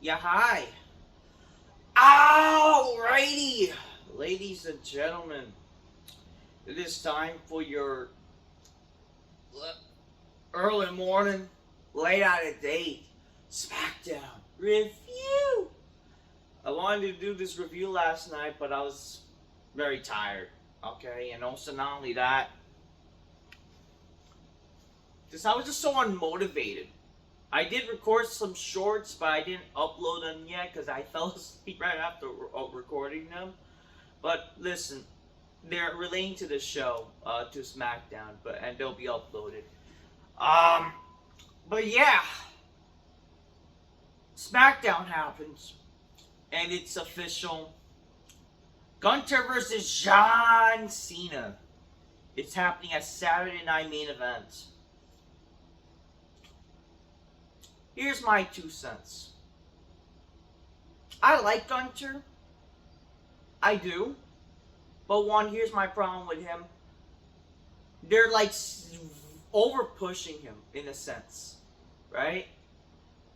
Yeah, hi. Alrighty, ladies and gentlemen, it is time for your early morning, late out of date Smackdown review. I wanted to do this review last night, but I was very tired. Okay, and also not only that, just I was just so unmotivated. I did record some shorts, but I didn't upload them yet because I fell asleep right after recording them. But listen, they're relating to the show, to SmackDown, and they'll be uploaded. Um, but yeah, SmackDown happens, and it's official. Gunther versus John Cena. It's happening at Saturday Night Main Event. Here's my 2 cents. I like Gunther. I do. But one, here's my problem with him. They're like over pushing him in a sense, right?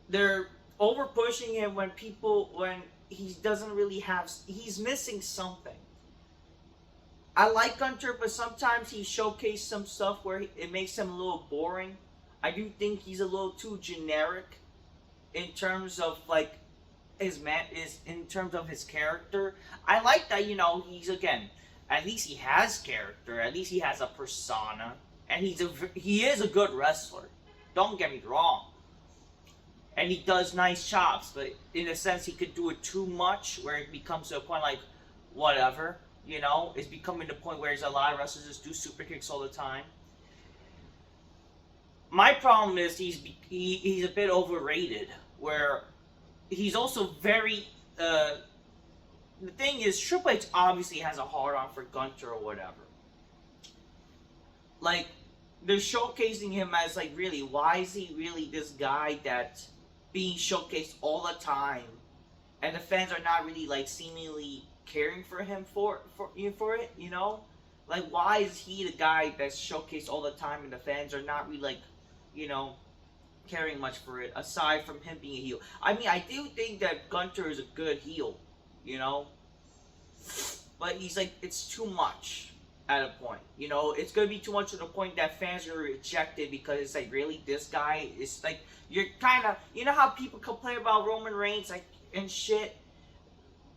They're over pushing him when he doesn't really have, he's missing something. I like Gunther, but sometimes he showcased some stuff where it makes him a little boring. I do think he's a little too generic in terms of like is in terms of his character. I like that, he's again, at least he has character, at least he has a persona, and he is a good wrestler. Don't get me wrong. And he does nice chops, but in a sense he could do it too much where it becomes to a point like whatever, it's becoming the point where there's a lot of wrestlers just do super kicks all the time. My problem is he's a bit overrated, where he's also very. The thing is, Triple H obviously has a hard on for Gunther or whatever. Like, they're showcasing him as like, really, why is he really this guy that's being showcased all the time, and the fans are not really like seemingly caring for him for it, Like, why is he the guy that's showcased all the time, and the fans are not really like, caring much for it, aside from him being a heel. I mean, I do think that Gunther is a good heel, but he's like, it's too much at a point, it's gonna be too much to the point that fans are rejected because it's like, really, this guy is like, you're kind of, how people complain about Roman Reigns, like, and shit,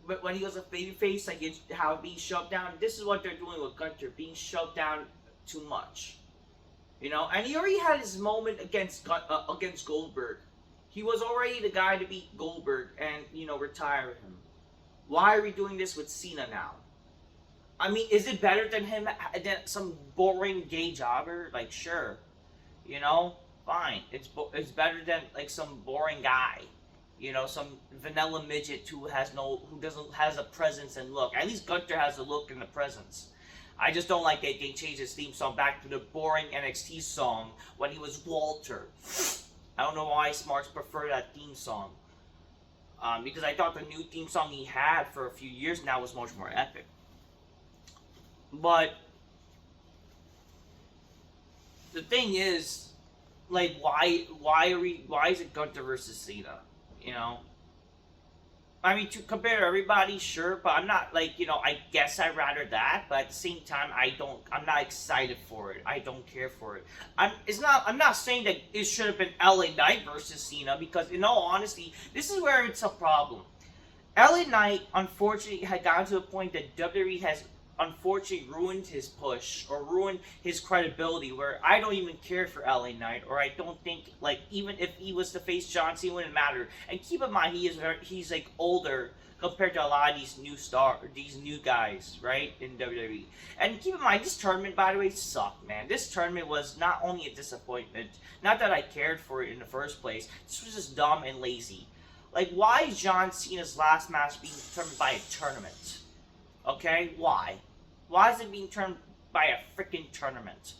but when he was a babyface, like, how being shoved down, this is what they're doing with Gunther, being shoved down too much. And he already had his moment against Goldberg. He was already the guy to beat Goldberg and, retire him. Why are we doing this with Cena now? I mean, is it better than him, than some boring gay jobber? Like, sure. Fine. It's better than, like, some boring guy. Some vanilla midget who doesn't has a presence and look. At least Gunther has a look and a presence. I just don't like that they changed his theme song back to the boring NXT song when he was Walter. I don't know why Smarks prefer that theme song. Because I thought the new theme song he had for a few years now was much more epic. But the thing is, like, why is it Gunther versus Cena? I mean, to compare to everybody, sure, but I'm not like, I guess I'd rather that, but at the same time, I'm not excited for it. I don't care for it. I'm not saying that it should have been LA Knight versus Cena, because in all honesty, this is where it's a problem. LA Knight, unfortunately, had gotten to the point that WWE has unfortunately ruined his push or ruined his credibility, where I don't even care for LA Knight, or I don't think, like, even if he was to face John Cena, it wouldn't matter. And keep in mind, he's like older compared to a lot of these new guys, right, in WWE. And keep in mind, this tournament, by the way, sucked, man. This tournament was not only a disappointment, not that I cared for it in the first place, this was just dumb and lazy. Like, why is John Cena's last match being determined by a tournament? Okay, why? Why is it being turned by a freaking tournament?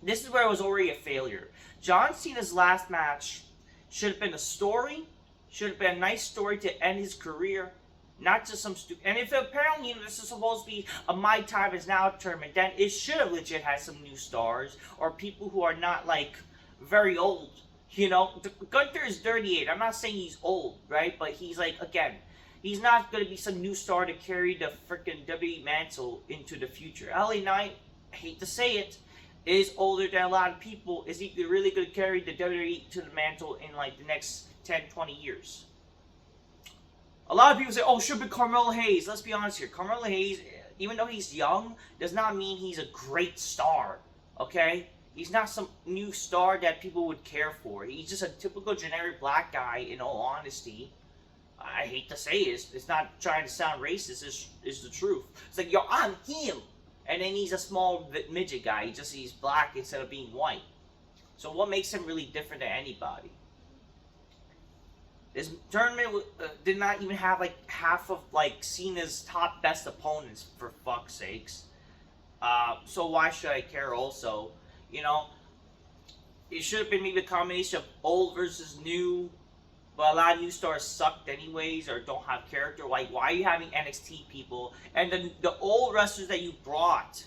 This is where it was already a failure. John Cena's last match should have been a story, should have been a nice story to end his career, not just some stupid. And if apparently this is supposed to be a My Time Is Now tournament, then it should have legit had some new stars or people who are not like very old You know, Gunther is 38. I'm not saying he's old, right? But he's like, again, he's not going to be some new star to carry the freaking WWE mantle into the future. LA Knight, I hate to say it, is older than a lot of people. Is he really going to carry the WWE to the mantle in like the next 10, 20 years? A lot of people say, oh, should be Carmelo Hayes. Let's be honest here. Carmelo Hayes, even though he's young, does not mean he's a great star. Okay? He's not some new star that people would care for. He's just a typical generic black guy, in all honesty. I hate to say it. It's not trying to sound racist. It's the truth. It's like, yo, I'm him. And then he's a small midget guy. He's black instead of being white. So what makes him really different than anybody? This tournament did not even have like half of like Cena's top best opponents, for fuck's sakes. So why should I care also? You know, it should have been maybe a combination of old versus new, but a lot of new stars sucked anyways or don't have character. Like, why are you having NXT people? And the old wrestlers that you brought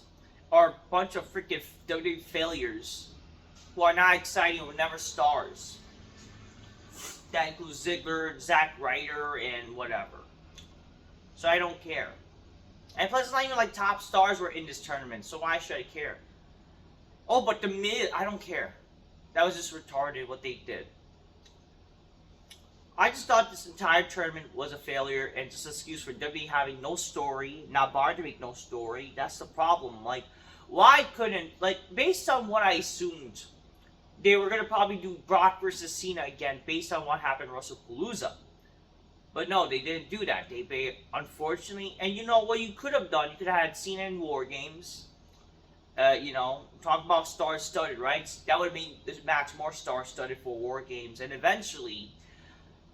are a bunch of freaking WWE failures who are not exciting, who are never stars. That includes Ziggler, Zack Ryder, and whatever. So I don't care. And plus, it's not even like top stars were in this tournament, so why should I care? Oh, but the Miz, I don't care. That was just retarded what they did. I just thought this entire tournament was a failure and just an excuse for WWE having no story, not bothered to make no story. That's the problem. Like, why couldn't, like, based on what I assumed, they were going to probably do Brock versus Cena again based on what happened at WrestlePalooza. But no, they didn't do that. They unfortunately, and you know what you could have done? You could have had Cena in War Games. You know, talk about star-studded, right? That would have made this match more star-studded for War Games. And eventually,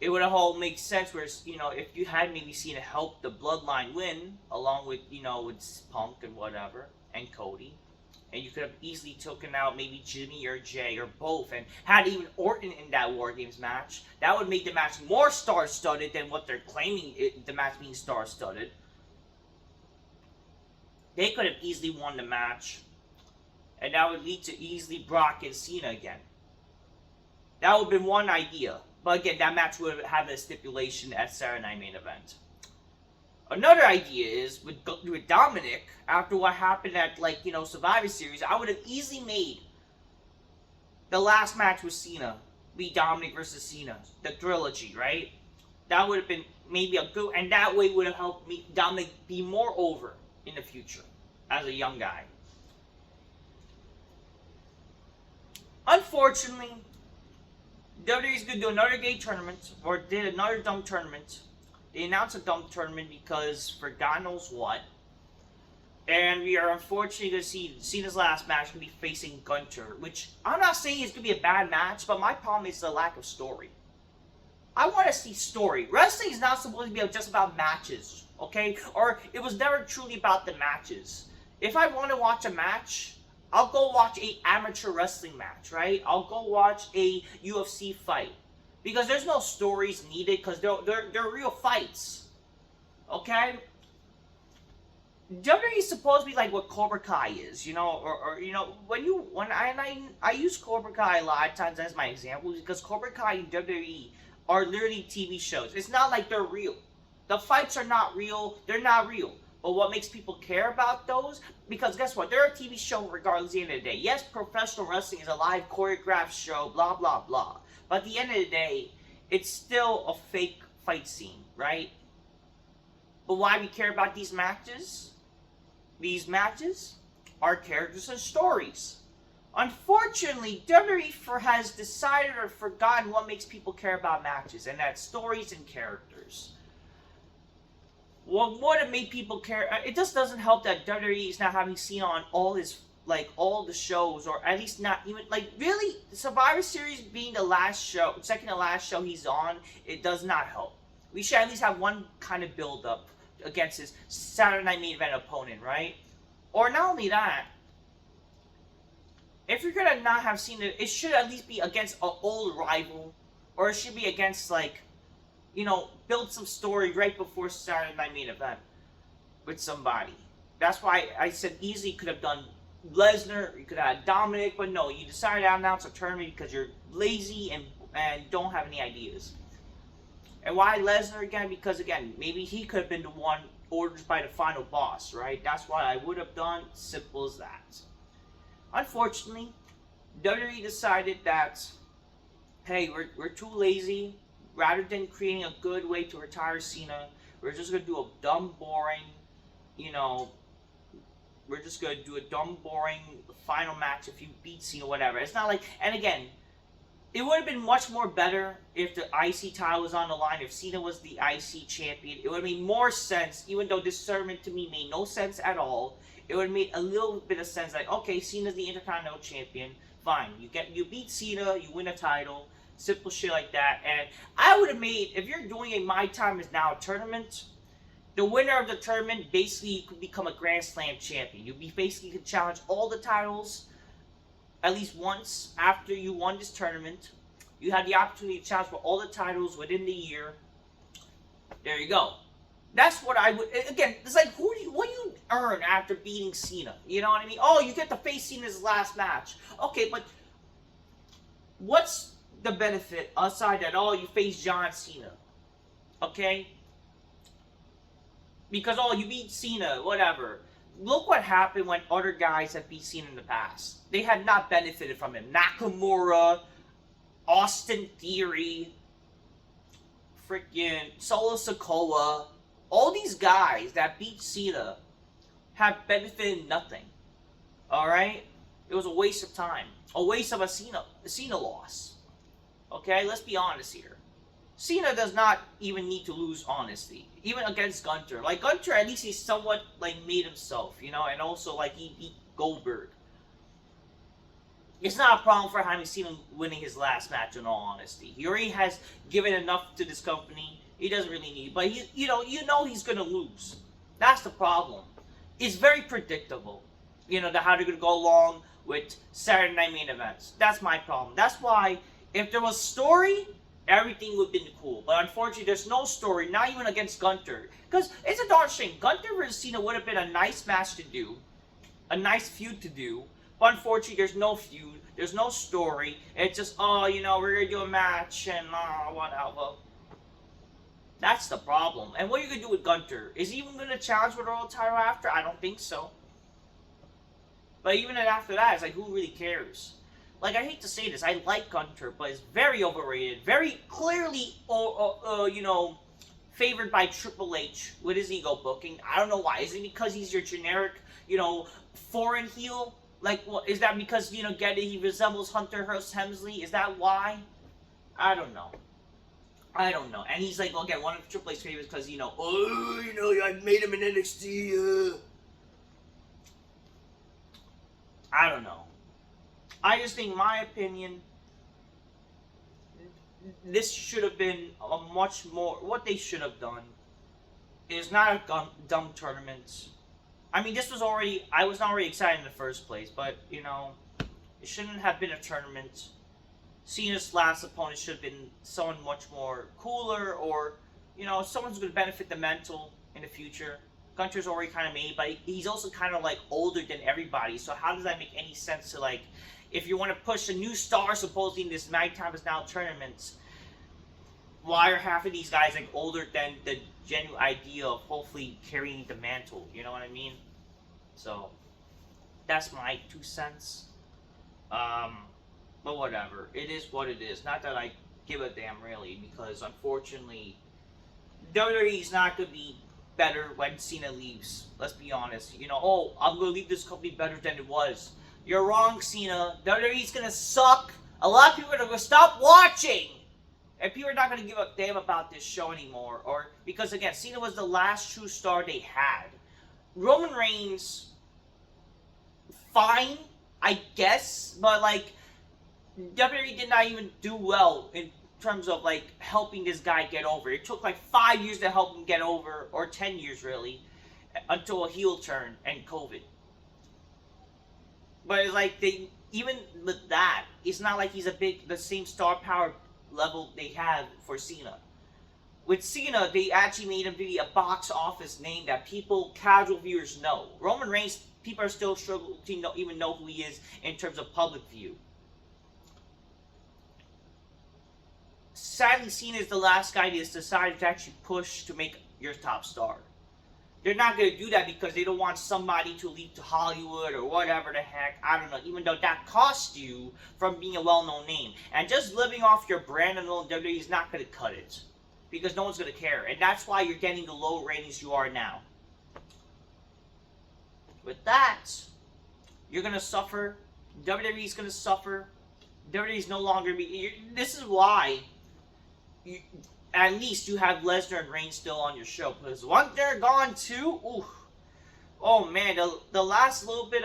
it would have all make sense where, you know, if you had maybe Cena help the Bloodline win, along with, you know, with Punk and whatever, and Cody. And you could have easily taken out maybe Jimmy or Jay or both and had even Orton in that War Games match. That would make the match more star-studded than what they're claiming the match being star-studded. They could have easily won the match. And that would lead to easily Brock and Cena again. That would have been one idea. But again, that match would have a stipulation at Saturday Night Main Event. Another idea is, with Dominic, after what happened at, like, you know, Survivor Series, I would have easily made the last match with Cena be Dominic versus Cena. The trilogy, right? That would have been maybe a good, and that way would have helped me, Dominic be more over in the future as a young guy. Unfortunately, WWE's going to do another gay tournament, or did another dumb tournament. They announced a dumb tournament because for God knows what. And we are unfortunately going to see Cena's last match going to be facing Gunther, which I'm not saying it's going to be a bad match, but my problem is the lack of story. I want to see story. Wrestling is not supposed to be just about matches, okay? Or it was never truly about the matches. If I want to watch a match, I'll go watch a amateur wrestling match, right? I'll go watch a UFC fight. Because there's no stories needed, because they're real fights. Okay? WWE is supposed to be like what Cobra Kai is, you know, or you know, when I use Cobra Kai a lot of times as my example, because Cobra Kai and WWE are literally TV shows. It's not like they're real. The fights are not real, they're not real. But what makes people care about those? Because guess what? They're a TV show regardless at the end of the day. Yes, professional wrestling is a live choreographed show, blah, blah, blah. But at the end of the day, it's still a fake fight scene, right? But why we care about these matches? These matches are characters and stories. Unfortunately, WWE has decided or forgotten what makes people care about matches, and that's stories and characters. What would have made people care? It just doesn't help that WWE is not having Cena on all his, like, all the shows, or at least not even, like, really, the Survivor Series being the last show, second to last show he's on, it does not help. We should at least have one kind of build-up against his Saturday Night Main Event opponent, right? Or not only that, if you're gonna not have Cena, it should at least be against an old rival, or it should be against, like, you know, build some story right before Saturday Night Main Event with somebody. That's why I said easily could have done Lesnar, you could have Dominic, but no, you decided to announce a tournament because you're lazy and don't have any ideas. And why Lesnar again? Because again, maybe he could have been the one ordered by the final boss, right? That's what I would have done. Simple as that. Unfortunately, WWE decided that, hey, we're too lazy. Rather than creating a good way to retire Cena, we're just gonna do a dumb, boring, you know, we're just gonna do a dumb, boring final match if you beat Cena, whatever. It's not like, and again, it would have been much more better if the IC title was on the line, if Cena was the IC champion. It would have made more sense, even though this tournament to me made no sense at all. It would have made a little bit of sense, like, okay, Cena's the Intercontinental Champion, fine. You beat Cena, you win a title, simple shit like that. And I would have made, if you're doing a My Time Is Now tournament, the winner of the tournament basically could become a Grand Slam champion. You basically could challenge all the titles at least once after you won this tournament. You had the opportunity to challenge for all the titles within the year. There you go. That's what I would. Again, it's like, what do you earn after beating Cena? You know what I mean? Oh, you get to face Cena's last match. Okay, but what's the benefit aside that, oh, you face John Cena? Okay? Because, oh, you beat Cena, whatever. Look what happened when other guys have beat Cena in the past. They had not benefited from him. Nakamura, Austin Theory, freaking Solo Sikoa. All these guys that beat Cena have benefited nothing. Alright? It was a waste of time. A waste of a Cena loss. Okay? Let's be honest here. Cena does not even need to lose, honestly. Even against Gunther. Like, Gunther, at least he's somewhat, like, made himself, you know? And also, like, he beat Goldberg. It's not a problem for having Cena winning his last match, in all honesty. He already has given enough to this company. He doesn't really need it. But, you know he's going to lose. That's the problem. It's very predictable. You know, how they're going to go along with Saturday Night main events. That's my problem. That's why, if there was story, everything would have been cool. But unfortunately, there's no story, not even against Gunther. Because it's a darn shame. Gunther versus Cena would have been a nice match to do. A nice feud to do. But unfortunately, there's no feud. There's no story. It's just, oh, you know, we're going to do a match and whatever. That's the problem. And what are you going to do with Gunther? Is he even going to challenge for the world title after? I don't think so. But even after that, it's like, who really cares? Like, I hate to say this, I like Gunther, but it's very overrated. Very clearly, you know, favored by Triple H with his ego booking. I don't know why. Is it because he's your generic, you know, foreign heel? Like, what, is that because, you know, he resembles Hunter Hearst Helmsley? Is that why? I don't know. I don't know. And he's like, well, again, one of Triple H's favorites because, you know, oh, you know, I made him in NXT. I don't know. I just think, my opinion, this should have been a much more. What they should have done is not a dumb tournament. I mean, this was already. I was not already excited in the first place, but you know, it shouldn't have been a tournament. Cena's last opponent should have been someone much more cooler, or you know, someone who's going to benefit the mental in the future. Gunther's already kind of made, but he's also kind of like older than everybody. So how does that make any sense to like? If you want to push a new star, supposedly in this My Time Is Now tournament, why are half of these guys like older than the genuine idea of hopefully carrying the mantle? You know what I mean? So that's my 2 cents. But whatever, it is what it is. Not that I give a damn really, because unfortunately, WWE is not gonna be better when Cena leaves. Let's be honest. You know, oh, I'm gonna leave this company better than it was. You're wrong, Cena. WWE's gonna suck. A lot of people are gonna stop watching. And people are not gonna give a damn about this show anymore. Or because again, Cena was the last true star they had. Roman Reigns, fine, I guess, but like WWE did not even do well in terms of like helping this guy get over. It took like 5 years to help him get over, or 10 years really, until a heel turn and COVID. But it's like they, even with that, it's not like he's the same star power level they have for Cena. With Cena, they actually made him be a box office name that casual viewers know. Roman Reigns, people are still struggling to even know who he is in terms of public view. Sadly, Cena is the last guy that's decided to actually push to make your top star. They're not going to do that because they don't want somebody to leave to Hollywood or whatever the heck. I don't know. Even though that costs you from being a well-known name. And just living off your brand alone, WWE is not going to cut it. Because no one's going to care. And that's why you're getting the low ratings you are now. With that, you're going to suffer. WWE's going to suffer. WWE's no longer... This is why... at least you have Lesnar and Reigns still on your show. Because once they're gone too, ooh, oh man, the last little bit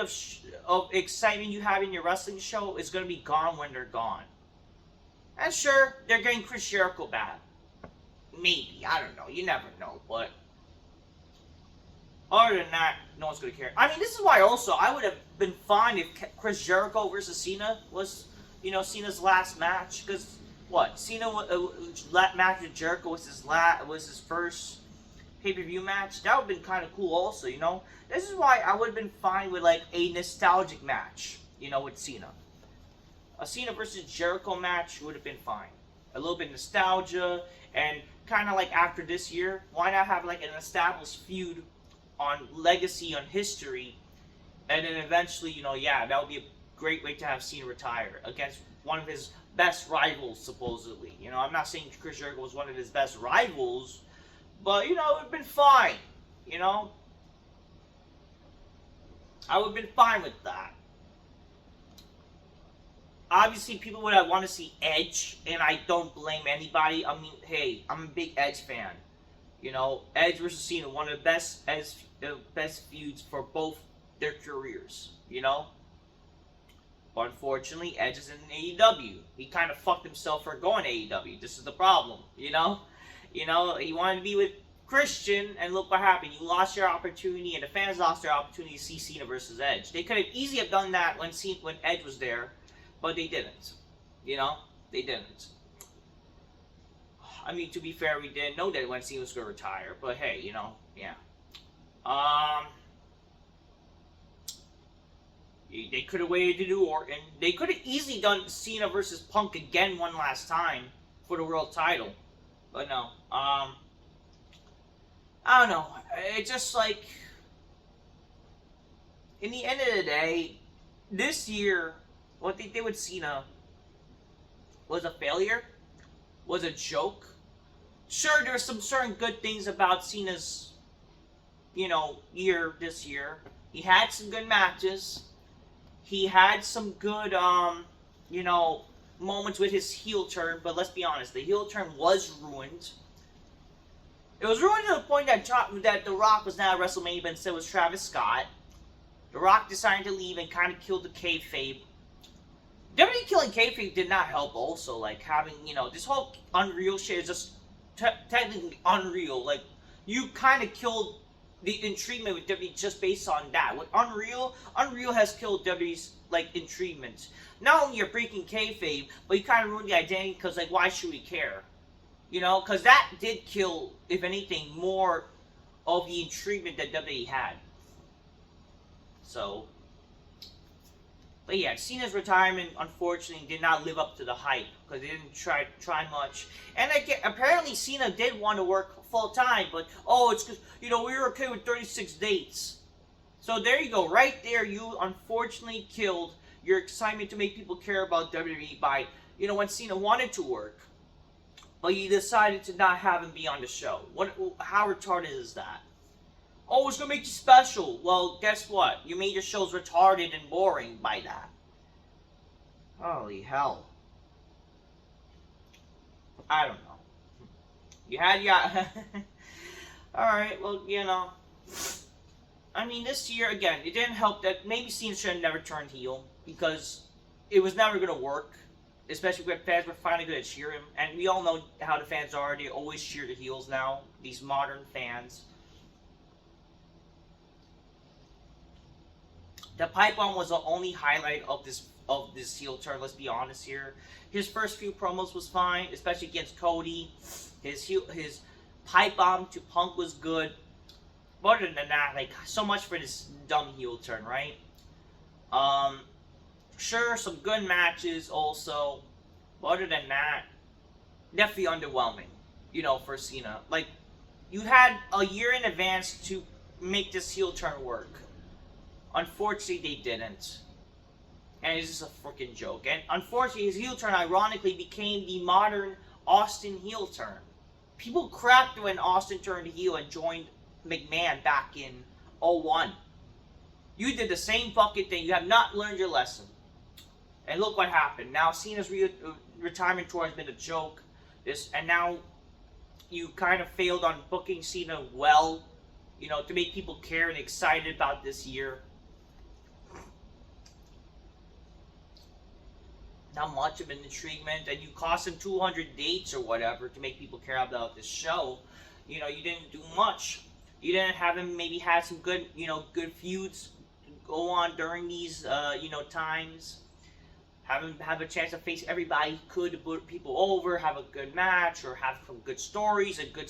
of excitement you have in your wrestling show is going to be gone when they're gone. And sure, they're getting Chris Jericho back. Maybe, I don't know. You never know. But other than that, no one's going to care. I mean, this is why also I would have been fine if Chris Jericho versus Cena was, Cena's last match. Because what? Cena match with Jericho was his first pay-per-view match. That would have been kind of cool also, This is why I would have been fine with like a nostalgic match, with Cena. A Cena versus Jericho match would have been fine. A little bit of nostalgia, and kind of like after this year, why not have like an established feud on legacy, on history, and then eventually, that would be a great way to have Cena retire against one of his best rivals, supposedly. I'm not saying Chris Jericho was one of his best rivals, but, it would have been fine, I would have been fine with that. Obviously, people would want to see Edge, and I don't blame anybody. I mean, hey, I'm a big Edge fan. Edge versus Cena, one of the best feuds for both their careers, But unfortunately, Edge is in AEW. He kind of fucked himself for going to AEW. This is the problem, He wanted to be with Christian, and look what happened. You lost your opportunity, and the fans lost their opportunity to see Cena versus Edge. They could have easily have done that when Edge was there, but they didn't. They didn't. I mean, to be fair, we didn't know that when Cena was going to retire, but hey, yeah. They could have waited to do Orton. They could have easily done Cena versus Punk again one last time for the world title. But no. I don't know. It's just like, in the end of the day, this year, what they did with Cena was a failure, was a joke. Sure, there's some certain good things about Cena's, year this year. He had some good matches. He had some good, moments with his heel turn, but let's be honest, the heel turn was ruined. It was ruined to the point that The Rock was not at WrestleMania, but instead was Travis Scott. The Rock decided to leave and kind of killed the kayfabe. WWE killing kayfabe did not help also, like having, this whole Unreal shit is just technically unreal. Like, you kind of killed the intriguement with WWE just based on that. With Unreal has killed WWE's, intriguement. Not only you're breaking kayfabe, but you kind of ruined the identity because, why should we care? Because that did kill, if anything, more of the intriguement that WWE had. So, but yeah, Cena's retirement, unfortunately, did not live up to the hype because they didn't try much. And again, apparently Cena did want to work full-time, but, it's because, we were okay with 36 dates. So there you go. Right there, you unfortunately killed your excitement to make people care about WWE by, when Cena wanted to work, but you decided to not have him be on the show. How retarded is that? Oh, it's going to make you special. Well, guess what? You made your shows retarded and boring by that. Holy hell. I don't know. You had your... Alright, well, I mean, this year, again, it didn't help that maybe Cena should have never turned heel because it was never going to work. Especially when fans were finally going to cheer him. And we all know how the fans are. They always cheer the heels now. These modern fans. The pipe bomb was the only highlight of this heel turn, let's be honest here. His first few promos was fine, especially against Cody. His pipe bomb to Punk was good. But other than that, like, so much for this dumb heel turn, right? Um, sure, some good matches also. But other than that, definitely underwhelming, for Cena. Like, you had a year in advance to make this heel turn work. Unfortunately, they didn't. And it's just a freaking joke. And unfortunately, his heel turn ironically became the modern Austin heel turn. People cracked when Austin turned heel and joined McMahon back in '01. You did the same fucking thing. You have not learned your lesson. And look what happened. Now Cena's retirement tour has been a joke. And now you kind of failed on booking Cena well, to make people care and excited about this year. Not much of an intriguement, and you cost him 200 dates or whatever to make people care about this show. You didn't do much. You didn't have him maybe had some good, good feuds go on during these, times. Have him have a chance to face everybody he could to put people over, have a good match, or have some good stories and good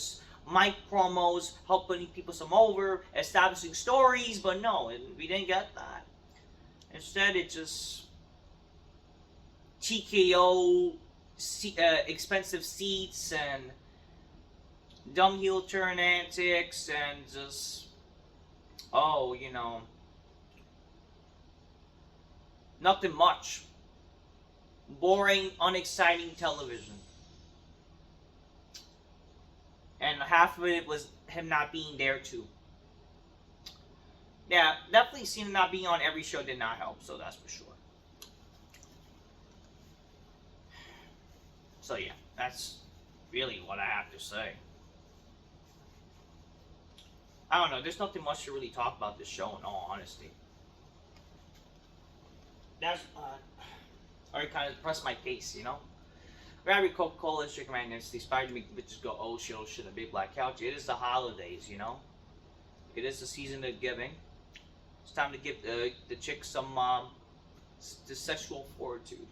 mic promos, help putting people some over, establishing stories, but no, we didn't get that. Instead, it just TKO, expensive seats, and dumb heel turn antics, and just, nothing much. Boring, unexciting television. And half of it was him not being there too. Yeah, definitely Cena not being on every show did not help, so that's for sure. So yeah, that's really what I have to say. I don't know, there's nothing much to really talk about this show in all honesty. That's, already kind of pressed my case, Grab your Coca-Cola and chicken magnets, they inspired to make bitches go, oh shit, a big black couch. It is the holidays, It is the season of giving. It's time to give the chicks some, the sexual fortitude.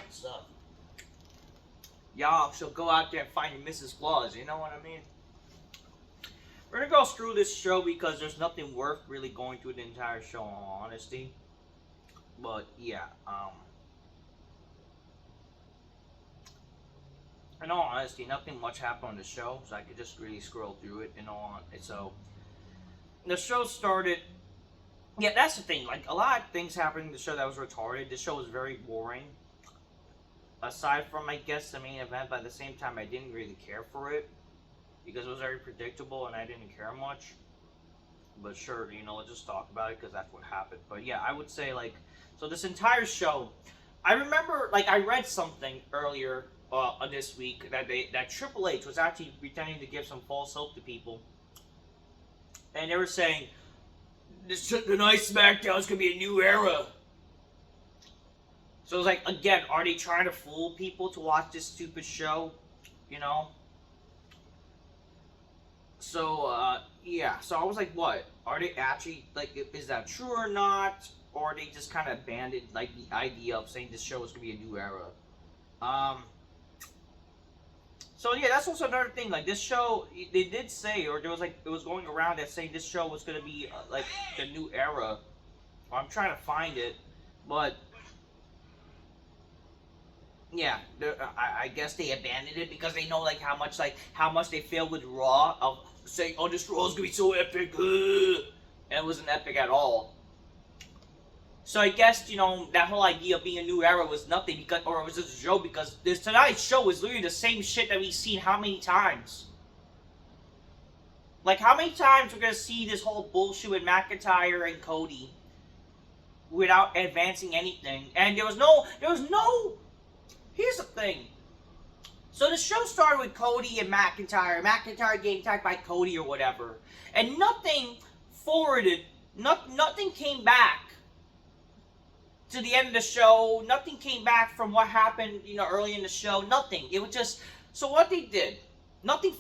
So, y'all should go out there and find your Mrs. Claus, you know what I mean? We're gonna go through this show because there's nothing worth really going through the entire show, in all honesty. But yeah, in all honesty, nothing much happened on the show, so I could just really scroll through it. So the show started. Yeah, that's the thing. Like, a lot of things happened in the show that was retarded. The show was very boring. Aside from, I guess, the main event, but at the same time, I didn't really care for it. Because it was very predictable and I didn't care much. But sure, let's just talk about it because that's what happened. But yeah, I would say, so this entire show, I remember, I read something earlier this week that Triple H was actually pretending to give some false hope to people. And they were saying, tonight's Smackdown is going to be a new era. So it was again, are they trying to fool people to watch this stupid show? So, yeah. So I was like, what? Are they actually, is that true or not? Or are they just kind of abandoned, the idea of saying this show is going to be a new era? So yeah, that's also another thing. This show, they did say, or there was, it was going around that saying this show was going to be, the new era. Or I'm trying to find it. But yeah, I guess they abandoned it because they know how much they failed with Raw of saying, oh, this Raw is gonna be so epic, and it wasn't epic at all. So I guess that whole idea of being a new era was nothing or it was just a joke because tonight's show was literally the same shit that we've seen how many times? How many times we're gonna see this whole bullshit with McIntyre and Cody without advancing anything? And there was no. Here's the thing. So the show started with Cody and McIntyre. McIntyre getting attacked by Cody or whatever. And nothing forwarded. Nothing came back to the end of the show. Nothing came back from what happened, early in the show. Nothing. It was just. So what they did. Nothing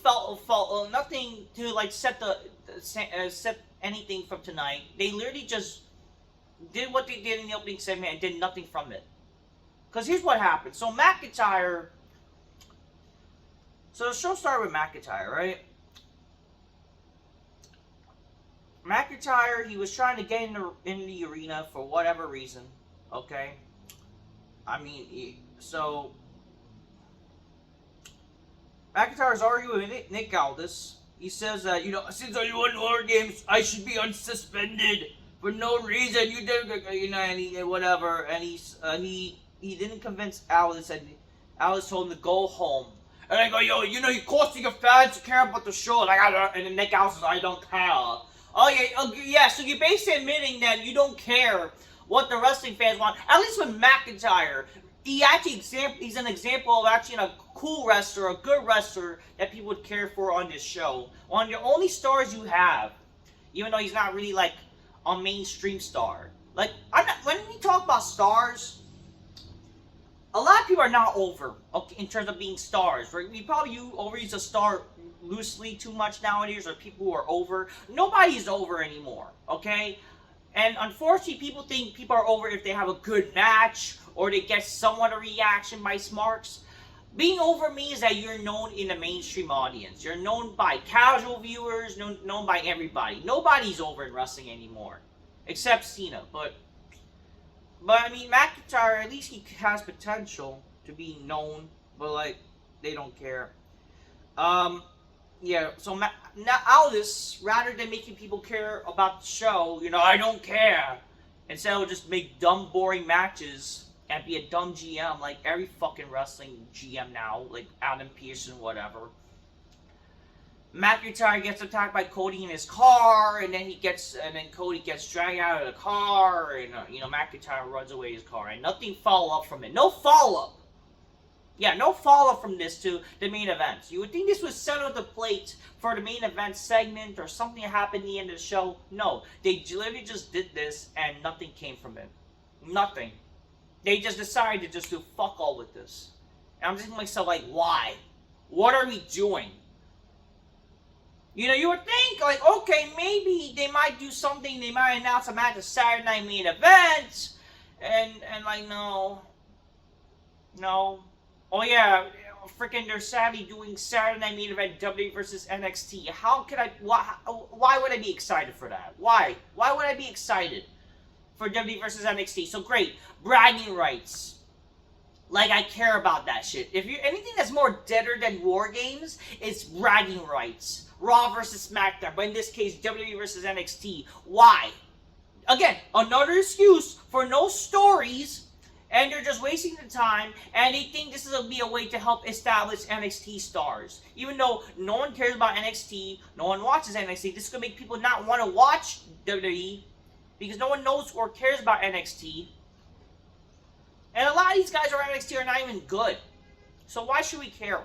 nothing to set anything from tonight. They literally just did what they did in the opening segment and did nothing from it. Because here's what happened. So McIntyre. So the show started with McIntyre, right? McIntyre, he was trying to get in the arena for whatever reason. Okay? I mean, so McIntyre's arguing with Nick Aldis. He says that, since I won War Games, I should be unsuspended for no reason. You did, and whatever. And he didn't convince Aldis, and Aldis told him to go home. And I go, you're costing your fans to care about the show. And then Nick Aldis says, I don't care. Oh yeah. So you're basically admitting that you don't care what the wrestling fans want. At least with McIntyre, he's an example of actually a cool wrestler, a good wrestler that people would care for on this show. One of the only stars you have, even though he's not really like a mainstream star. Like when we talk about stars, a lot of people are not over, okay, in terms of being stars. Right? We probably overuse a star loosely too much nowadays, or people who are over. Nobody's over anymore, okay? And unfortunately, people think people are over if they have a good match or they get somewhat a reaction by smarks. Being over means that you're known in the mainstream audience. You're known by casual viewers, known by everybody. Nobody's over in wrestling anymore, except Cena. But I mean, McIntyre, at least he has potential to be known, but like they don't care. Yeah. So now Aldis, rather than making people care about the show, I don't care. Instead, of just make dumb, boring matches and be a dumb GM like every fucking wrestling GM now, like Adam Pearson, whatever. McIntyre gets attacked by Cody in his car, and then Cody gets dragged out of the car, and McIntyre runs away his car, and nothing follow up from it. No follow up. Yeah, no follow up from this to the main event. You would think this was settle the plate for the main event segment or something that happened at the end of the show. No, they literally just did this, and nothing came from it. Nothing. They just decided to just do fuck all with this. And I'm thinking to myself, like, why? What are we doing? You would think, like, okay, maybe they might do something. They might announce a match at Saturday Night Main Event. And like, no. Oh, yeah, freaking they're sadly doing Saturday Night Main Event WWE versus NXT. How could I, why would I be excited for that? Why? Why would I be excited for WWE versus NXT? So great, bragging rights. Like, I care about that shit. If you anything that's more deader than War Games, it's bragging rights. Raw versus SmackDown, but in this case, WWE versus NXT. Why? Again, another excuse for no stories, and they're just wasting the time, and they think this will be a way to help establish NXT stars. Even though no one cares about NXT, no one watches NXT, this is going to make people not want to watch WWE, because no one knows or cares about NXT. And a lot of these guys around NXT are not even good. So why should we care?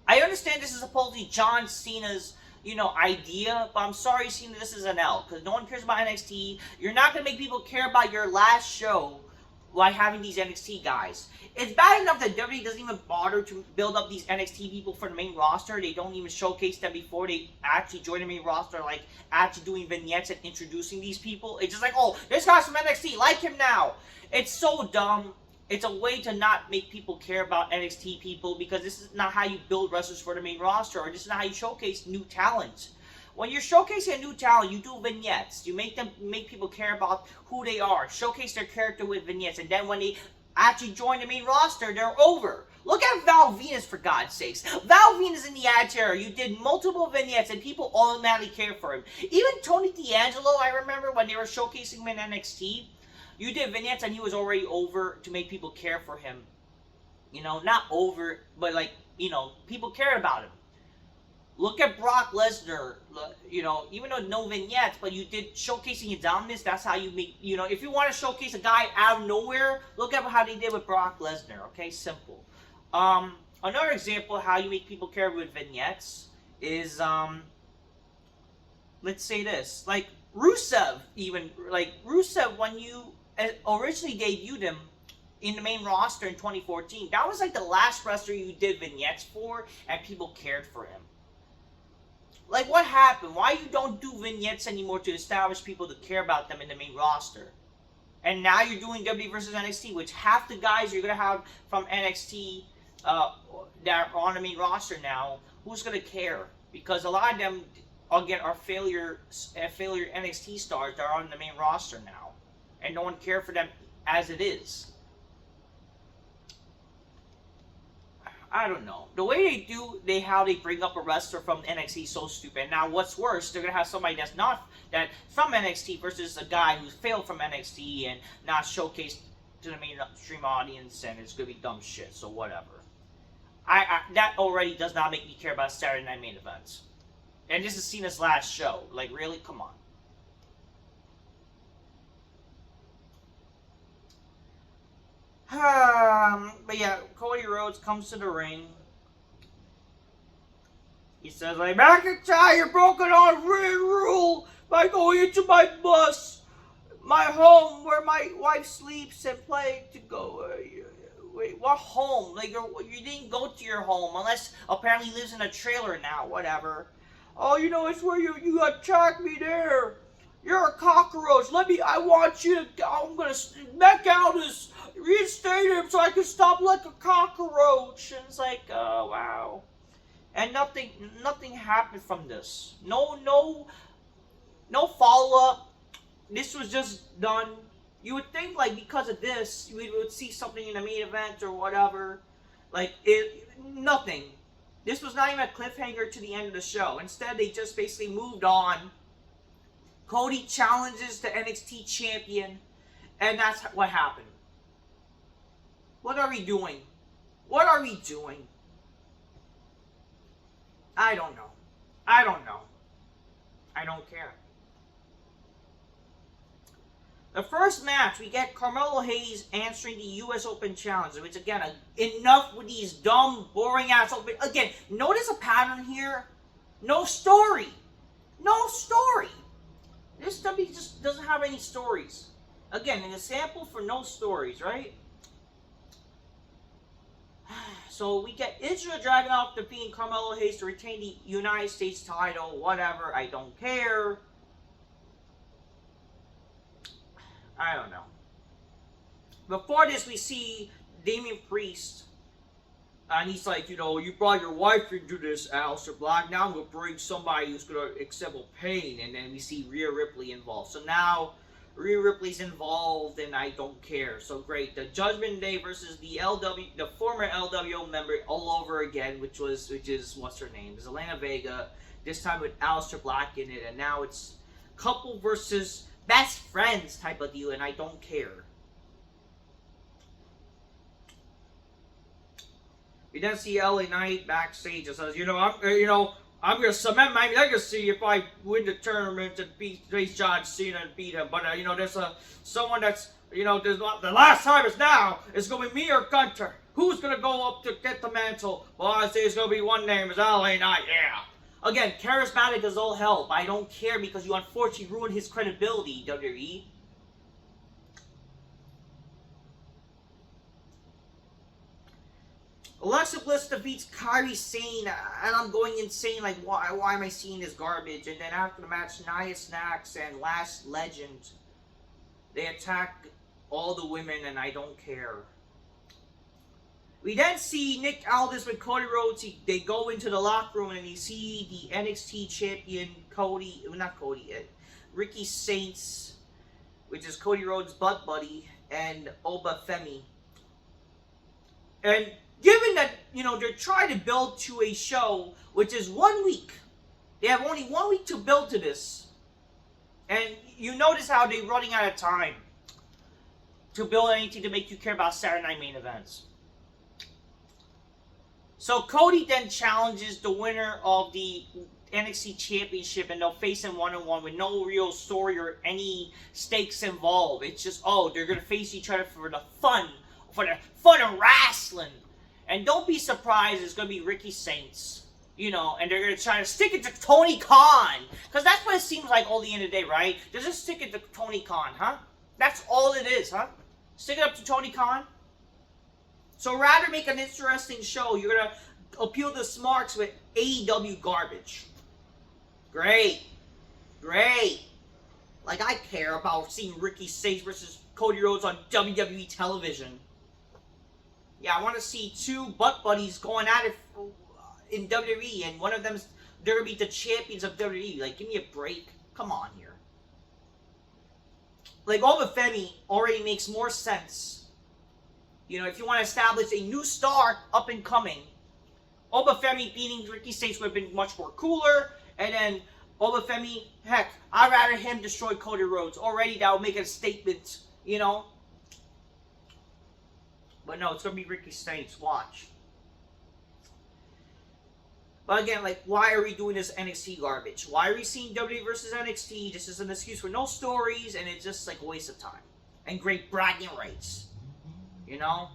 I understand this is supposedly John Cena's, idea, but I'm sorry, Cena, this is an L, because no one cares about NXT. You're not going to make people care about your last show by having these NXT guys. It's bad enough that WWE doesn't even bother to build up these NXT people for the main roster. They don't even showcase them before they actually join the main roster, like actually doing vignettes and introducing these people. It's just like, oh, this guy's from NXT, like him now. It's so dumb. It's a way to not make people care about NXT people, because this is not how you build wrestlers for the main roster, or this is not how you showcase new talent. When you're showcasing a new talent, you do vignettes. You make people care about who they are, showcase their character with vignettes, and then when they actually join the main roster, they're over. Look at Val Venus, for God's sakes. Val Venus in the Attitude Era, you did multiple vignettes and people automatically care for him. Even Tony D'Angelo, I remember when they were showcasing him in NXT, you did vignettes and he was already over to make people care for him. Not over, but like, people cared about him. Look at Brock Lesnar, even though no vignettes, but you did showcasing his dominance. That's how you make, if you want to showcase a guy out of nowhere, look at how they did with Brock Lesnar, okay? Simple. Another example of how you make people care with vignettes is, let's say this, like Rusev, when you originally debuted him in the main roster in 2014, that was like the last wrestler you did vignettes for, and people cared for him. Like, what happened? Why you don't do vignettes anymore to establish people to care about them in the main roster? And now you're doing WWE versus NXT, which half the guys you're gonna have from NXT that are on the main roster now. Who's gonna care? Because a lot of them again are failure NXT stars that are on the main roster now, and no one cares for them as it is. I don't know. The way how they bring up a wrestler from NXT is so stupid. Now, what's worse, they're gonna have somebody that's not that from NXT versus a guy who's failed from NXT and not showcased to the mainstream audience, and it's gonna be dumb shit. So whatever. That already does not make me care about Saturday Night main events. And this is Cena's last show. Like, really? Come on. But yeah, Cody Rhodes comes to the ring. He says, like, McIntyre, you're broken on ring rule by going into my bus, my home where my wife sleeps and play to go. Wait, what home? Like, you didn't go to your home unless apparently he lives in a trailer now. Whatever. Oh, you know, it's where you attacked me there. You're a cockroach. I want you to, I'm gonna back out this, reinstate him so I can stop like a cockroach. And it's like, oh, wow. And nothing happened from this. No follow-up. This was just done. You would think, like, because of this, we would see something in the main event or whatever. Like, nothing. This was not even a cliffhanger to the end of the show. Instead, they just basically moved on. Cody challenges the NXT champion, and that's what happened. What are we doing? What are we doing? I don't know. I don't know. I don't care. The first match, we get Carmelo Hayes answering the U.S. Open Challenge, which again, enough with these dumb, boring-ass open... Again, notice a pattern here. No story. No story. This W just doesn't have any stories. Again, an example for no stories, right? So we get Ilja Dragunov defeating Carmelo Hayes to retain the United States title. Whatever, I don't care. I don't know. Before this, we see Damian Priest. And he's like, you know, you brought your wife into this, Aleister Black. Now I'm going to bring somebody who's going to accept pain. And then we see Rhea Ripley involved. So now Rhea Ripley's involved and I don't care. So great. The Judgment Day versus the former LWO member all over again, which is, what's her name? It's Zelina Vega. This time with Aleister Black in it. And now it's couple versus best friends type of deal. And I don't care. We then see LA Knight backstage and says, I'm gonna cement my legacy if I win the tournament and face John Cena and beat him. But there's someone that's there's not, the last time is now. It's gonna be me or Gunther. Who's gonna go up to get the mantle? Well, I say it's gonna be one name. It's LA Knight. Yeah. Again, charismatic as all hell, but I don't care because you unfortunately ruined his credibility, WWE. Alexa Bliss defeats Kairi Sane, and I'm going insane, like, why am I seeing this garbage? And then after the match, Nia Snax and Last Legend, they attack all the women, and I don't care. We then see Nick Aldis with Cody Rhodes. They go into the locker room, and you see the NXT champion, Ricky Saints, which is Cody Rhodes' butt buddy, and Oba Femi. And given that, they're trying to build to a show, which is 1 week. They have only 1 week to build to this. And you notice how they're running out of time to build anything to make you care about Saturday Night main events. So Cody then challenges the winner of the NXT Championship, and they'll face him one-on-one with no real story or any stakes involved. It's just, they're going to face each other for the fun of wrestling. And don't be surprised, it's going to be Ricky Saints. And they're going to try to stick it to Tony Khan. Because that's what it seems like all the end of the day, right? They're just stick it to Tony Khan, huh? That's all it is, huh? Stick it up to Tony Khan? So rather make an interesting show, you're going to appeal to smarks with AEW garbage. Great. Great. Like, I care about seeing Ricky Starks versus Cody Rhodes on WWE television. Yeah, I want to see two butt buddies going at it in WWE, and one of them's they're gonna be the champions of WWE. Like, give me a break. Come on here. Like, Obafemi already makes more sense. You know, if you want to establish a new star up and coming, Obafemi beating Ricky Starks would have been much more cooler. And then Obafemi, heck, I'd rather him destroy Cody Rhodes. Already that would make a statement, you know. But no, it's gonna be Ricky Starks. Watch. But again, like, why are we doing this NXT garbage? Why are we seeing WWE versus NXT? This is an excuse for no stories, and it's just like a waste of time. And great bragging rights. You know?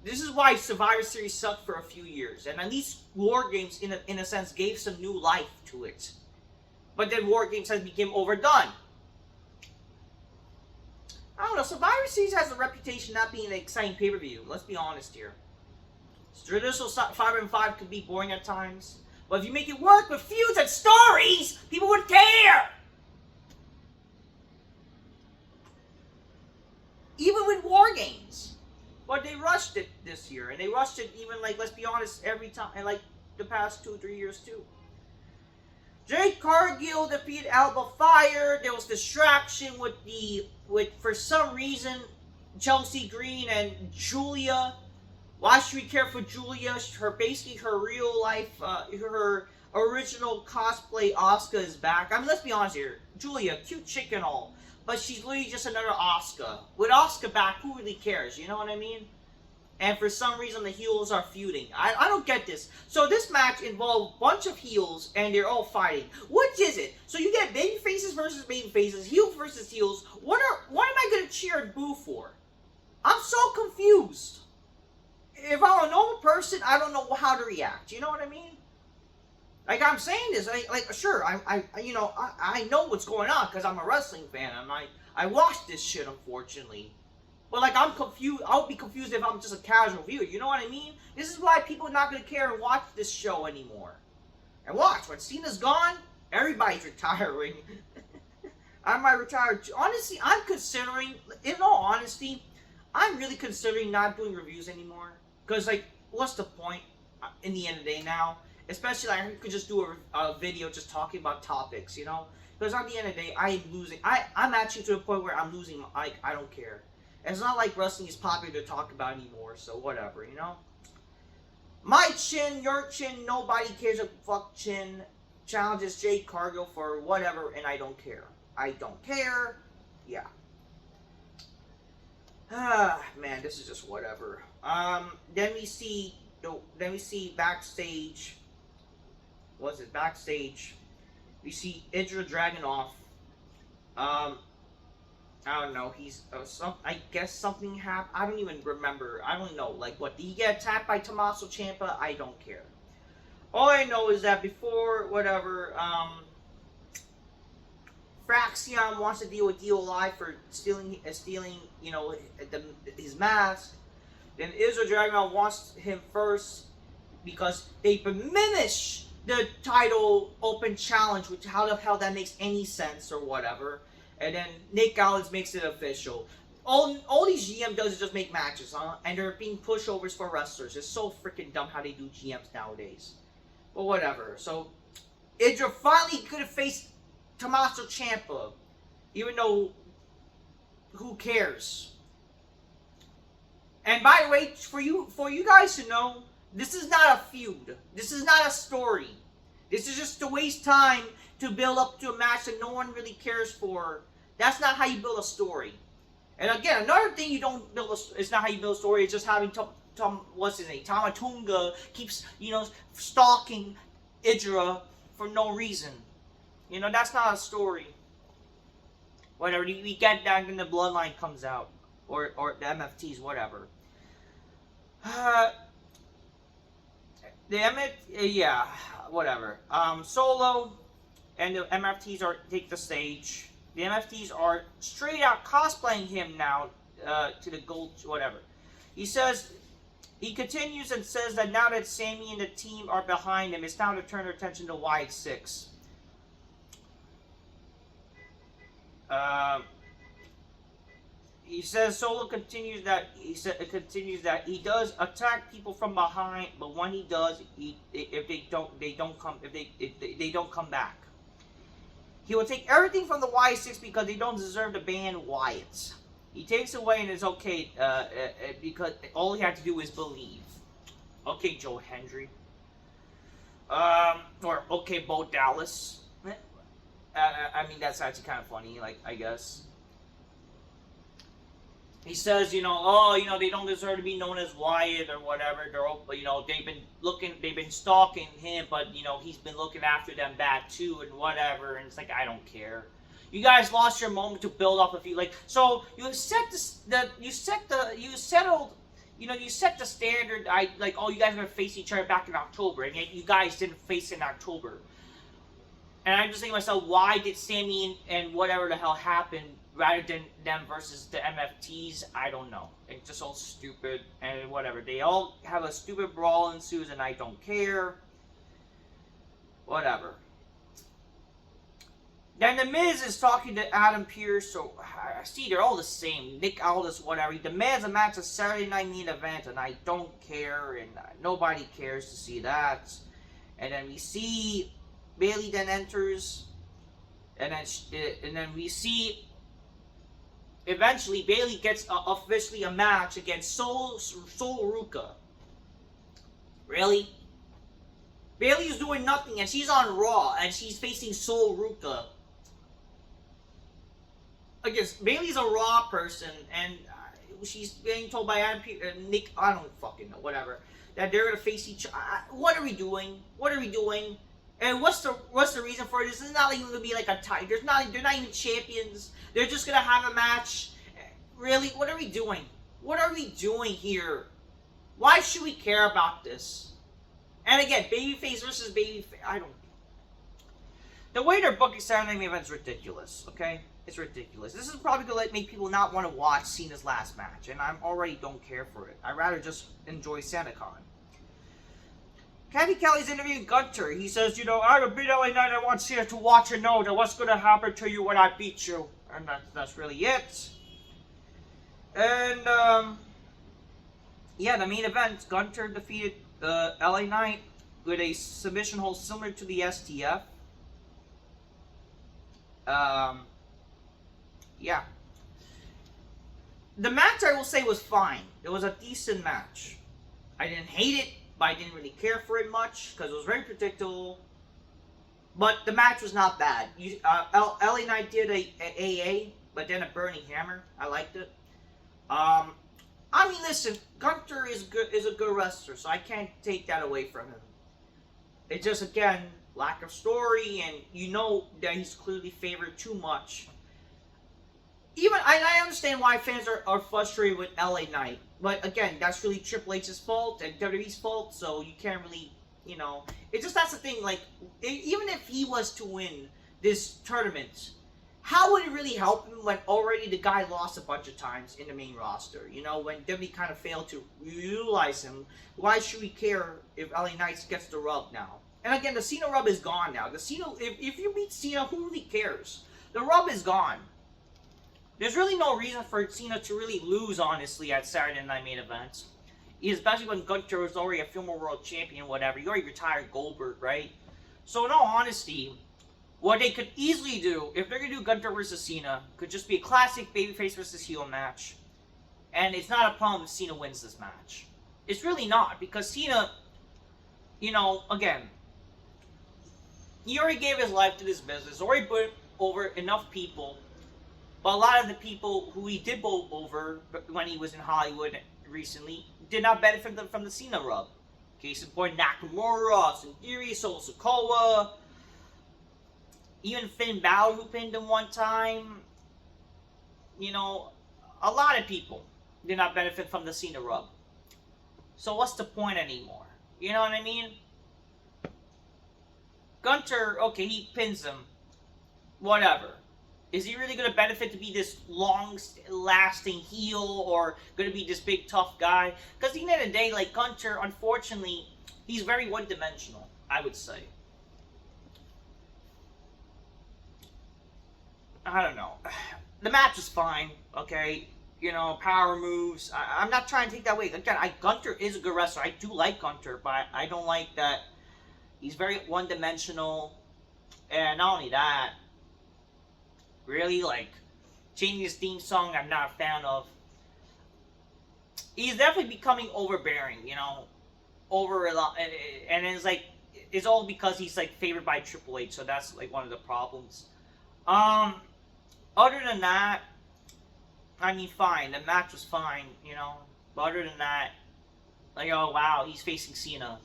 This is why Survivor Series sucked for a few years. And at least War Games, in a sense, gave some new life to it. But then War Games has become overdone. I don't know, Survivor Series has a reputation not being an exciting pay-per-view. Let's be honest here. Traditional 5-on-5 could be boring at times. But if you make it work with feuds and stories, people would care! Even with War Games. But they rushed it this year. And they rushed it even, like, let's be honest, every time. And, like, the past 2-3 years, too. Jade Cargill defeated Alba Fire. There was distraction with for some reason, Chelsea Green and Julia. Why should we care for Julia? Basically her real life, her original cosplay Asuka is back. I mean, let's be honest here. Julia, cute chick and all. But she's literally just another Asuka. With Asuka back, who really cares? You know what I mean? And for some reason, the heels are feuding. I don't get this. So this match involved a bunch of heels, and they're all fighting. Which is it? So you get baby faces versus baby faces, heels versus heels. What am I going to cheer and boo for? I'm so confused. If I'm a normal person, I don't know how to react. You know what I mean? Like, I'm saying this, sure, I know what's going on because I'm a wrestling fan, and I watch this shit, unfortunately. But, like, I'm confused. I would be confused if I'm just a casual viewer. You know what I mean? This is why people are not going to care and watch this show anymore. And watch, when Cena's gone, everybody's retiring. I might retire too. Honestly, I'm considering, in all honesty, I'm really considering not doing reviews anymore. Because, like, what's the point in the end of the day now? Especially, like, I could just do a video just talking about topics, you know? Because at the end of the day, I'm losing. I'm actually to the point where I'm losing. Like, I don't care. And it's not like wrestling is popular to talk about anymore, so whatever, you know? My chin, your chin, nobody cares a fuck chin. Challenges Jade Cargill for whatever, and I don't care. I don't care. Yeah. Man, this is just whatever. Then we see backstage. What's it? Backstage. We see Idra Dragunov. I don't know. He's I guess something happened. I don't even remember. I don't know. Like, what? Did he get attacked by Tommaso Ciampa? I don't care. All I know is that before whatever, Fraxion wants to deal with DOI for stealing, you know, his mask. Then Idra Dragunov wants him first because they diminish the title open challenge, which how the hell that makes any sense or whatever. And then Nick Gallagher makes it official. All these GM does is just make matches, huh? And they're being pushovers for wrestlers. It's so freaking dumb how they do GMs nowadays. But whatever. So, Idra finally could have faced Tommaso Ciampa. Even though, who cares? And by the way, for you guys to know, this is not a feud. This is not a story. This is just to waste time to build up to a match that no one really cares for. That's not how you build a story. And again, another thing you don't build it's not how you build a story. It's just having what's his name? Tamatunga keeps, you know, stalking Idra for no reason. You know, that's not a story. Whatever, we get that and the bloodline comes out. Or the MFTs, whatever. Yeah, whatever. Solo and the MFTs take the stage. The MFTs are straight out cosplaying him now to the gold, whatever. He continues and says that now that Sammy and the team are behind him, it's time to turn their attention to Y6. Um, he says Solo continues that he does attack people from behind, but when he does, if they don't come back. He will take everything from the Y6 because they don't deserve the ban Wyatts. He takes away and it's okay because all he had to do is believe. Okay, Joe Hendry. Or okay, Bo Dallas. I mean, that's actually kind of funny, like, I guess. He says, they don't deserve to be known as Wyatt or whatever. They've been stalking him, but, he's been looking after them back too and whatever. And it's like, I don't care. You guys lost your moment to build up a few, so you set you set the standard. You guys are gonna face each other back in October, and yet you guys didn't face in October. And I'm just thinking to myself, why did Sammy and whatever the hell happened rather than them versus the MFTs? I don't know. It's just all stupid and whatever. They all have a stupid brawl ensues, and I don't care. Whatever. Then The Miz is talking to Adam Pearce, so I see they're all the same. Nick Aldis, whatever. He demands a match, a Saturday Night Main Event, and I don't care, and nobody cares to see that. And then we see Bayley then enters, and then we see eventually Bayley gets officially a match against Sol Ruka. Really? Bayley's doing nothing, and she's on Raw, and she's facing Sol Ruka. I guess Bayley's a Raw person, and she's being told by Nick, I don't fucking know, whatever, that they're gonna face each other. What are we doing? What are we doing? And what's the reason for it? This is not even gonna be like a tie. They're not even champions. They're just gonna have a match. Really? What are we doing? What are we doing here? Why should we care about this? And again, babyface versus babyface. I don't. The way they're booking Saturday Night events is ridiculous. Okay, it's ridiculous. This is probably gonna make people not want to watch Cena's last match, and I already don't care for it. I'd rather just enjoy SantaCon. Cathy Kelly's interviewing Gunther. He says, I have a big LA Knight. I want Cena to watch and know that what's going to happen to you when I beat you. And that's really it. And, the main event. Gunther defeated LA Knight with a submission hold similar to the STF. The match, I will say, was fine. It was a decent match. I didn't hate it, but I didn't really care for it much because it was very predictable. But the match was not bad. LA Knight did a AA, but then a Burning Hammer. I liked it. Listen, Gunther is a good wrestler, so I can't take that away from him. It's just, again, lack of story, and that he's clearly favored too much. Even I understand why fans are frustrated with LA Knight. But again, that's really Triple H's fault and WWE's fault, so you can't really, It's just, that's the thing, even if he was to win this tournament, how would it really help him when already the guy lost a bunch of times in the main roster? When WWE kind of failed to utilize him, why should we care if LA Knight gets the rub now? And again, the Cena rub is gone now. The Cena, if you beat Cena, who really cares? The rub is gone. There's really no reason for Cena to really lose, honestly, at Saturday Night Main Events. Especially when Gunther was already a former world champion, whatever. You already retired Goldberg, right? So in all honesty, what they could easily do, if they're going to do Gunther versus Cena, could just be a classic babyface versus heel match. And it's not a problem if Cena wins this match. It's really not, because Cena, again, he already gave his life to this business, already put over enough people. But a lot of the people who he did bowl over when he was in Hollywood recently did not benefit from the Cena rub. Case in point, Nakamura, Austin Theory, Solo Sikoa, even Finn Balor, who pinned him one time. A lot of people did not benefit from the Cena rub. So what's the point anymore? You know what I mean? Gunther, okay, he pins him. Whatever. Is he really going to benefit to be this long-lasting heel or going to be this big, tough guy? Because at the end of the day, Gunther, unfortunately, he's very one-dimensional, I would say. I don't know. The match was fine, okay? You know, power moves. I'm not trying to take that away. Again, Gunther is a good wrestler. I do like Gunther, but I don't like that he's very one-dimensional. And not only that, really, like, changing his theme song, I'm not a fan of. He's definitely becoming overbearing, you know, and it's like it's all because he's like favored by Triple H, so that's like one of the problems. Um, Other than that, I mean, fine, the match was fine, you know. But other than that, like, oh wow, he's facing Cena.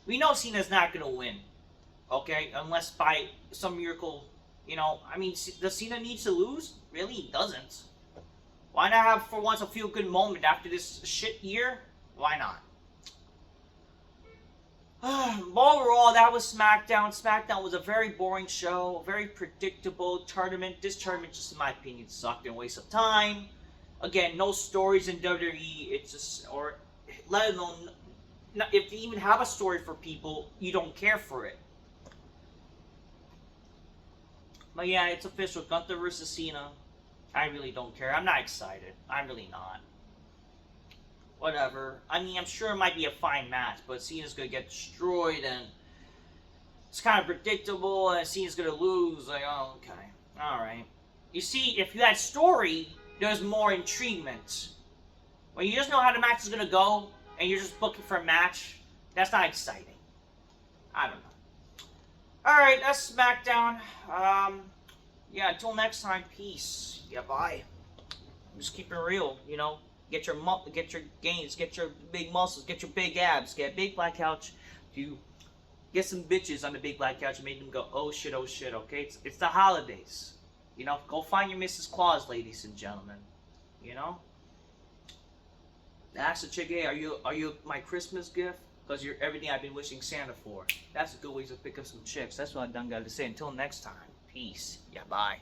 We know Cena's not gonna win, okay, unless by some miracle, you know. I mean, does Cena need to lose? Really, he doesn't. Why not have for once a feel good moment after this shit year? Why not? Overall, that was SmackDown. SmackDown was a very boring show, a very predictable tournament. This tournament, just in my opinion, sucked and a waste of time. Again, no stories in WWE. It's just, or let alone, if you even have a story for people, you don't care for it. But yeah, it's official. Gunther versus Cena. I really don't care. I'm not excited. I'm really not. Whatever. I mean, I'm sure it might be a fine match, but Cena's gonna get destroyed, and it's kind of predictable, and Cena's gonna lose. Like, oh, okay. Alright. You see, if you had story, there's more intriguement. When you just know how the match is gonna go, and you're just booking for a match, that's not exciting. I don't know. Alright, that's SmackDown. Yeah, until next time, peace. Yeah, bye. Just keep it real, you know. Get your gains, get your big muscles, get your big abs, get a big black couch. You get some bitches on the big black couch and make them go, oh shit, okay? It's the holidays. You know, go find your Mrs. Claus, ladies and gentlemen. You know? Ask the chick, hey, are you my Christmas gift? Because you're everything I've been wishing Santa for. That's a good way to pick up some chicks. That's what I done got to say. Until next time, peace. Yeah, bye.